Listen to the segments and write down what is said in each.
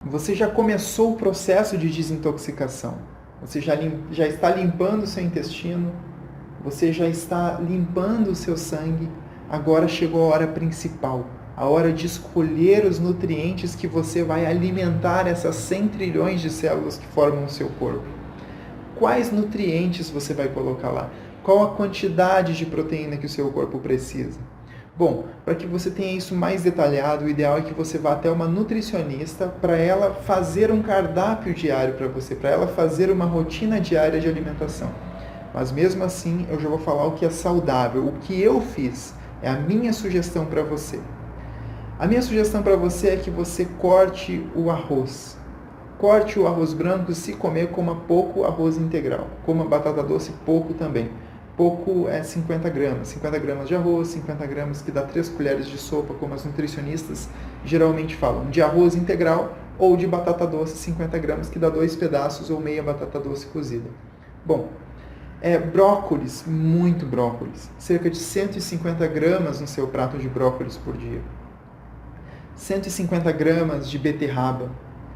Você já começou o processo de desintoxicação. Você já está limpando o seu intestino, você já está limpando o seu sangue. Agora chegou a hora principal, a hora de escolher os nutrientes que você vai alimentar essas 100 trilhões de células que formam o seu corpo. Quais nutrientes você vai colocar lá? Qual a quantidade de proteína que o seu corpo precisa? Bom, para que você tenha isso mais detalhado, o ideal é que você vá até uma nutricionista para ela fazer um cardápio diário para você, para ela fazer uma rotina diária de alimentação. Mas mesmo assim, eu já vou falar o que é saudável, o que eu fiz, é a minha sugestão para você. A minha sugestão para você é que você corte o arroz. Corte o arroz branco, se comer, coma pouco arroz integral. Coma batata doce, pouco também. Pouco é 50 gramas. 50 gramas de arroz, 50 gramas que dá 3 colheres de sopa, como as nutricionistas geralmente falam. De arroz integral ou de batata doce, 50 gramas, que dá 2 pedaços ou meia batata doce cozida. Bom, brócolis, muito brócolis. Cerca de 150 gramas no seu prato de brócolis por dia. 150 gramas de beterraba.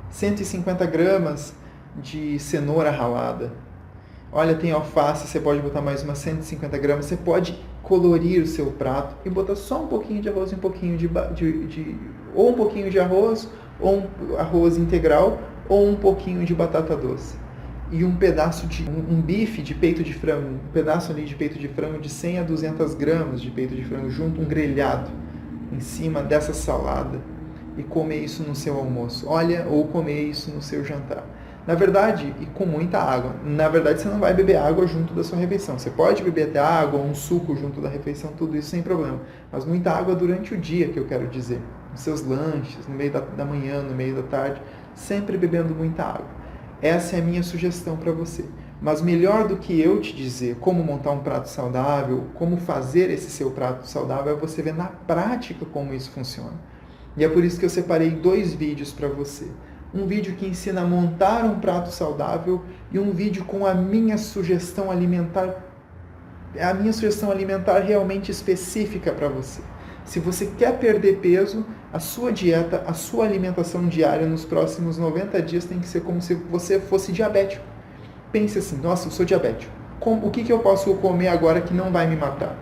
150 gramas de cenoura ralada. Olha, tem alface, você pode botar mais umas 150 gramas. Você pode colorir o seu prato e botar só um pouquinho de arroz e um pouquinho ou um pouquinho de arroz, ou um arroz integral, ou um pouquinho de batata doce. E um pedaço de um bife de peito de frango, um pedaço ali de peito de frango de 100 a 200 gramas de peito de frango junto, um grelhado em cima dessa salada. E comer isso no seu almoço. Olha, ou comer isso no seu jantar. Na verdade, e com muita água. Na verdade, você não vai beber água junto da sua refeição. Você pode beber até água ou um suco junto da refeição, tudo isso sem problema. Mas muita água durante o dia, que eu quero dizer. Nos seus lanches, no meio da manhã, no meio da tarde. Sempre bebendo muita água. Essa é a minha sugestão para você. Mas melhor do que eu te dizer como montar um prato saudável, como fazer esse seu prato saudável, é você ver na prática como isso funciona. E é por isso que eu separei 2 vídeos para você. Um vídeo que ensina a montar um prato saudável e um vídeo com a minha sugestão alimentar realmente específica para você. Se você quer perder peso, a sua dieta, a sua alimentação diária nos próximos 90 dias tem que ser como se você fosse diabético. Pense assim, nossa, eu sou diabético. O que eu posso comer agora que não vai me matar?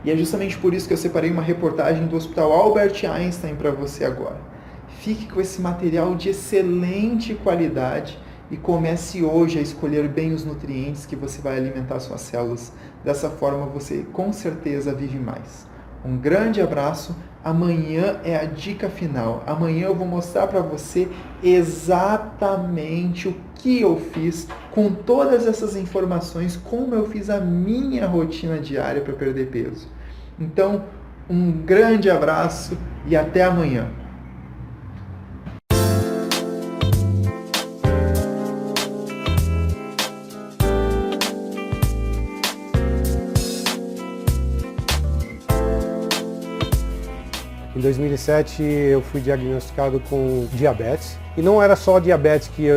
E é justamente por isso que eu separei uma reportagem do Hospital Albert Einstein para você agora. Fique com esse material de excelente qualidade e comece hoje a escolher bem os nutrientes que você vai alimentar suas células. Dessa forma você com certeza vive mais. Um grande abraço. Amanhã é a dica final. Amanhã eu vou mostrar para você exatamente o que eu fiz com todas essas informações, como eu fiz a minha rotina diária para perder peso. Então, um grande abraço e até amanhã. Em 2007 eu fui diagnosticado com diabetes. E não era só diabetes que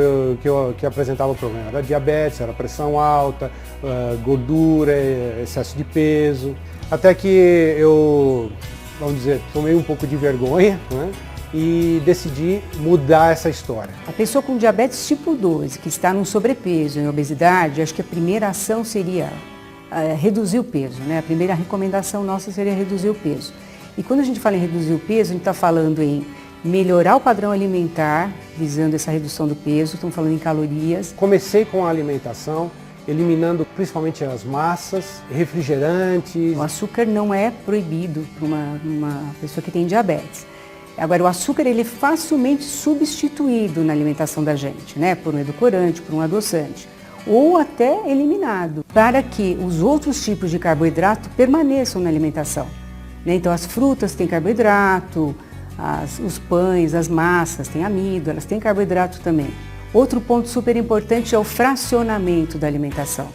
apresentava o problema, era diabetes, era pressão alta, gordura, excesso de peso. Até que eu, vamos dizer, tomei um pouco de vergonha, né? E decidi mudar essa história. A pessoa com diabetes tipo 2, que está no sobrepeso, em obesidade, acho que a primeira ação seria reduzir o peso, né? A primeira recomendação nossa seria reduzir o peso. E quando a gente fala em reduzir o peso, a gente está falando em melhorar o padrão alimentar, visando essa redução do peso, estamos falando em calorias. Comecei com a alimentação, eliminando principalmente as massas, refrigerantes. O açúcar não é proibido para uma pessoa que tem diabetes. Agora, o açúcar ele é facilmente substituído na alimentação da gente, né? Por um edulcorante, por um adoçante, ou até eliminado, para que os outros tipos de carboidrato permaneçam na alimentação. Então, as frutas têm carboidrato, os pães, as massas têm amido, elas têm carboidrato também. Outro ponto super importante é o fracionamento da alimentação.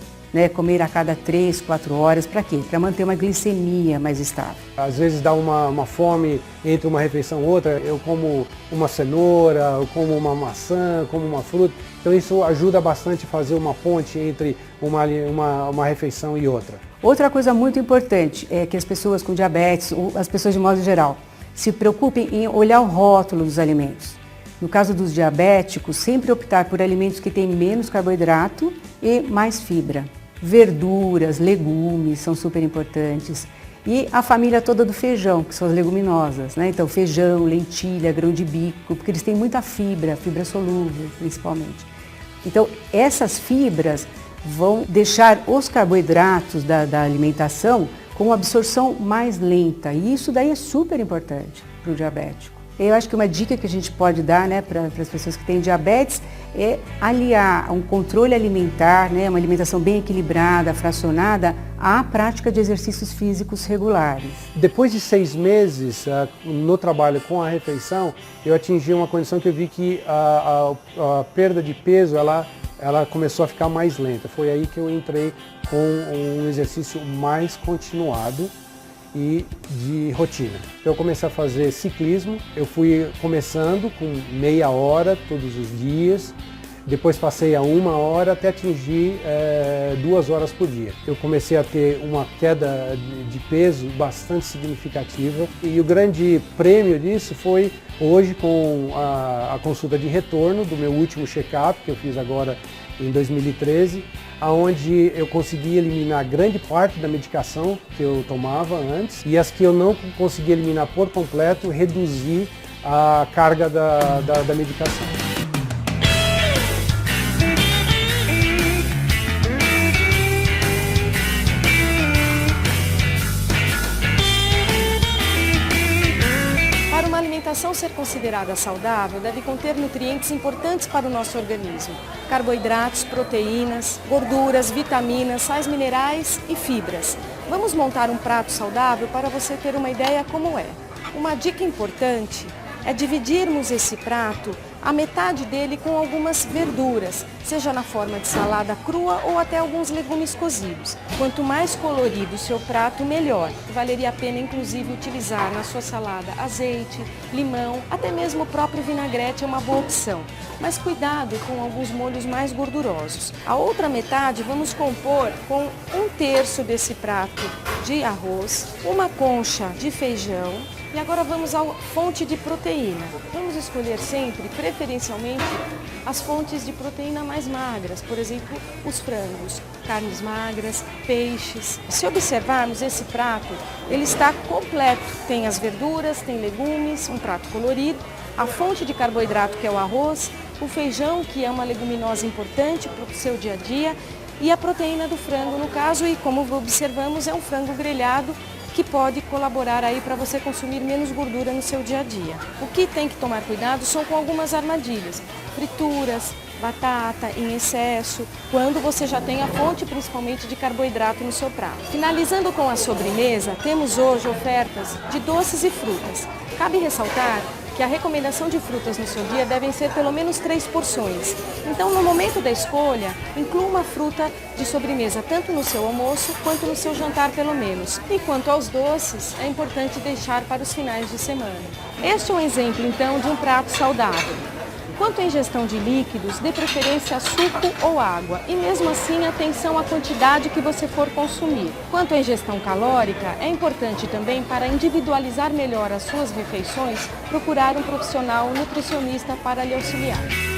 Comer a cada 3, 4 horas, para quê? Para manter uma glicemia mais estável. Às vezes dá uma fome entre uma refeição e outra, eu como uma cenoura, eu como uma maçã, como uma fruta. Então isso ajuda bastante a fazer uma ponte entre uma refeição e outra. Outra coisa muito importante é que as pessoas com diabetes, ou as pessoas de modo geral, se preocupem em olhar o rótulo dos alimentos. No caso dos diabéticos, sempre optar por alimentos que têm menos carboidrato e mais fibra. Verduras, legumes são super importantes. E a família toda do feijão, que são as leguminosas, né? Então feijão, lentilha, grão de bico, porque eles têm muita fibra solúvel principalmente. Então essas fibras vão deixar os carboidratos da alimentação com uma absorção mais lenta. E isso daí é super importante para o diabético. Eu acho que uma dica que a gente pode dar, né, para as pessoas que têm diabetes é aliar um controle alimentar, né, uma alimentação bem equilibrada, fracionada, à prática de exercícios físicos regulares. Depois de 6 meses no trabalho com a refeição, eu atingi uma condição que eu vi que a perda de peso ela começou a ficar mais lenta. Foi aí que eu entrei com um exercício mais continuado e de rotina. Então eu comecei a fazer ciclismo, eu fui começando com meia hora todos os dias, depois passei a 1 hora até atingir 2 horas por dia. Eu comecei a ter uma queda de peso bastante significativa e o grande prêmio disso foi hoje com a consulta de retorno do meu último check-up que eu fiz agora em 2013, onde eu consegui eliminar grande parte da medicação que eu tomava antes e as que eu não consegui eliminar por completo, reduzir a carga da medicação. A alimentação ser considerada saudável deve conter nutrientes importantes para o nosso organismo: carboidratos, proteínas, gorduras, vitaminas, sais minerais e fibras. Vamos montar um prato saudável para você ter uma ideia como é. Uma dica importante é dividirmos esse prato, a metade dele com algumas verduras, seja na forma de salada crua ou até alguns legumes cozidos. Quanto mais colorido o seu prato, melhor. Valeria a pena inclusive utilizar na sua salada azeite, limão, até mesmo o próprio vinagrete é uma boa opção. Mas cuidado com alguns molhos mais gordurosos. A outra metade vamos compor com 1/3 desse prato de arroz, uma concha de feijão. E agora vamos à fonte de proteína. Vamos escolher sempre, preferencialmente, as fontes de proteína mais magras, por exemplo, os frangos, carnes magras, peixes. Se observarmos esse prato, ele está completo. Tem as verduras, tem legumes, um prato colorido, a fonte de carboidrato que é o arroz, o feijão que é uma leguminosa importante para o seu dia a dia e a proteína do frango no caso e como observamos é um frango grelhado que pode colaborar aí para você consumir menos gordura no seu dia a dia. O que tem que tomar cuidado são com algumas armadilhas, frituras, batata em excesso, quando você já tem a fonte principalmente de carboidrato no seu prato. Finalizando com a sobremesa, temos hoje ofertas de doces e frutas. Cabe ressaltar que a recomendação de frutas no seu dia devem ser pelo menos 3 porções. Então, no momento da escolha, inclua uma fruta de sobremesa tanto no seu almoço quanto no seu jantar pelo menos. E quanto aos doces, é importante deixar para os finais de semana. Este é um exemplo, então, de um prato saudável. Quanto à ingestão de líquidos, dê preferência a suco ou água e mesmo assim atenção à quantidade que você for consumir. Quanto à ingestão calórica, é importante também para individualizar melhor as suas refeições, procurar um profissional nutricionista para lhe auxiliar.